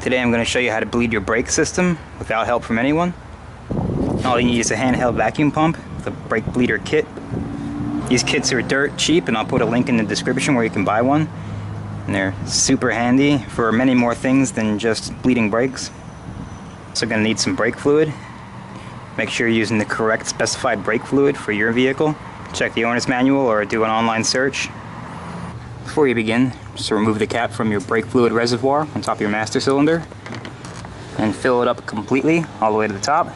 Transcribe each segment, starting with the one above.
Today I'm going to show you how to bleed your brake system without help from anyone. All you need is a handheld vacuum pump, the brake bleeder kit. These kits are dirt cheap, and I'll put a link in the description where you can buy one. And they're super handy for many more things than just bleeding brakes. Also going to need some brake fluid. Make sure you're using the correct specified brake fluid for your vehicle. Check the owner's manual or do an online search. Before you begin, just remove the cap from your brake fluid reservoir on top of your master cylinder and fill it up completely all the way to the top.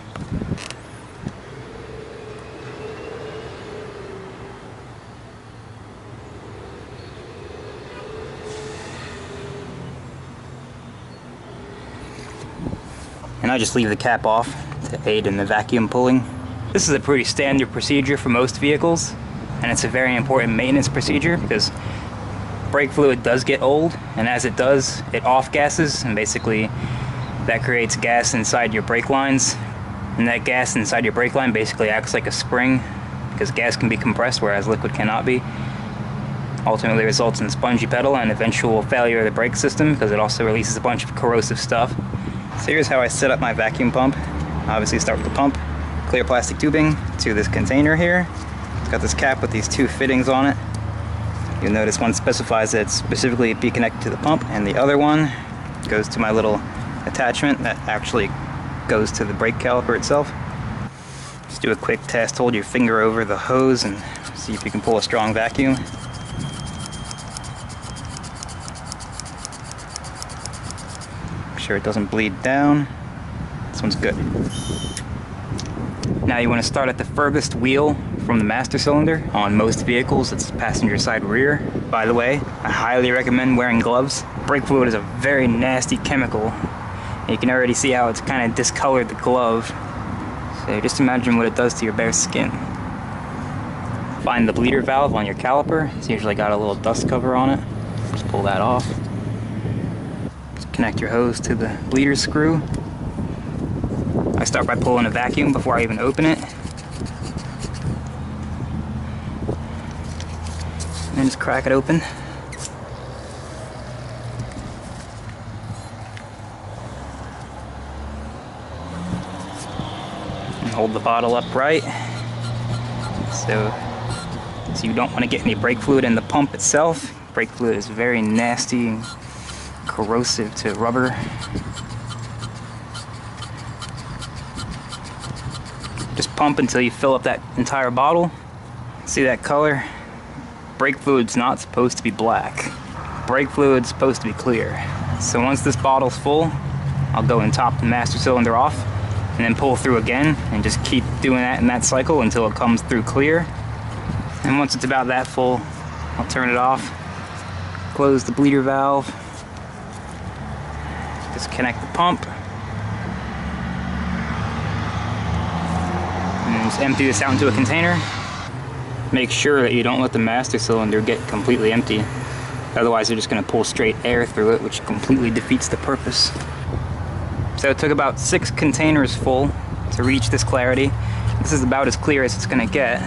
And I just leave the cap off to aid in the vacuum pulling. This is a pretty standard procedure for most vehicles, and it's a very important maintenance procedure because brake fluid does get old, and as it does, it off-gasses, and basically that creates gas inside your brake lines. And that gas inside your brake line basically acts like a spring because gas can be compressed whereas liquid cannot be. Ultimately results in a spongy pedal and eventual failure of the brake system because it also releases a bunch of corrosive stuff. So here's how I set up my vacuum pump. Obviously start with the pump, clear plastic tubing to this container here. It's got this cap with these two fittings on it. You'll notice one specifies that it's specifically be connected to the pump, and the other one goes to my little attachment that actually goes to the brake caliper itself. Just do a quick test, hold your finger over the hose and see if you can pull a strong vacuum. Make sure it doesn't bleed down. This one's good. Now you want to start at the furthest wheel from the master cylinder. On most vehicles, it's passenger side rear. By the way, I highly recommend wearing gloves. Brake fluid is a very nasty chemical. And you can already see how it's kind of discolored the glove. So just imagine what it does to your bare skin. Find the bleeder valve on your caliper. It's usually got a little dust cover on it. Just pull that off. Just connect your hose to the bleeder screw. I start by pulling a vacuum before I even open it. And then just crack it open. And hold the bottle upright. So you don't want to get any brake fluid in the pump itself. Brake fluid is very nasty and corrosive to rubber. Just pump until you fill up that entire bottle. See that color? Brake fluid's not supposed to be black. Brake fluid's supposed to be clear. So once this bottle's full, I'll go and top the master cylinder off and then pull through again and just keep doing that in that cycle until it comes through clear. And once it's about that full, I'll turn it off, close the bleeder valve, disconnect the pump, and just empty this out into a container. Make sure that you don't let the master cylinder get completely empty. Otherwise you're just going to pull straight air through it, which completely defeats the purpose. So it took about 6 containers full to reach this clarity. This is about as clear as it's going to get.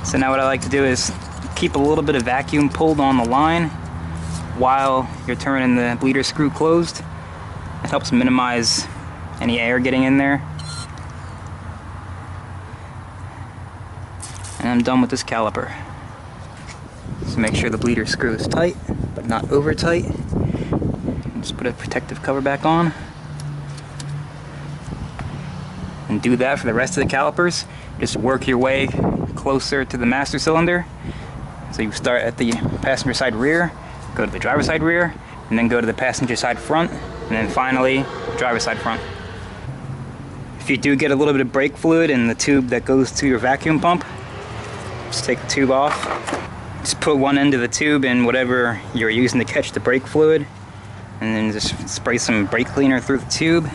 So now what I like to do is keep a little bit of vacuum pulled on the line while you're turning the bleeder screw closed. It helps minimize any air getting in there. And I'm done with this caliper. So make sure the bleeder screw is tight, but not over tight. And just put a protective cover back on. And do that for the rest of the calipers. Just work your way closer to the master cylinder. So you start at the passenger side rear, go to the driver's side rear, and then go to the passenger side front, and then finally driver's side front. If you do get a little bit of brake fluid in the tube that goes to your vacuum pump, just take the tube off. Just put one end of the tube in whatever you're using to catch the brake fluid, and then just spray some brake cleaner through the tube.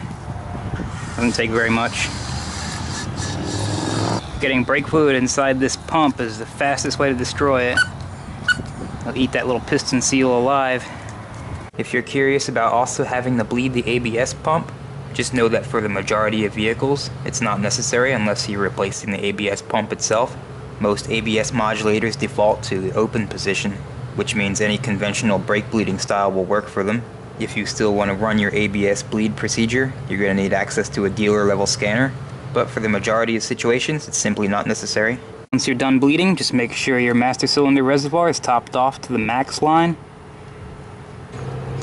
Doesn't take very much. Getting brake fluid inside this pump is the fastest way to destroy it. It'll eat that little piston seal alive. If you're curious about also having to bleed the ABS pump, just know that for the majority of vehicles, it's not necessary unless you're replacing the ABS pump itself. Most ABS modulators default to the open position, which means any conventional brake bleeding style will work for them. If you still want to run your ABS bleed procedure, you're going to need access to a dealer level scanner, but for the majority of situations, it's simply not necessary. Once you're done bleeding, just make sure your master cylinder reservoir is topped off to the max line.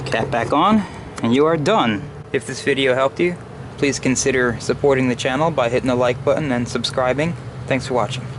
Cap back on, and you are done. If this video helped you, please consider supporting the channel by hitting the like button and subscribing. Thanks for watching.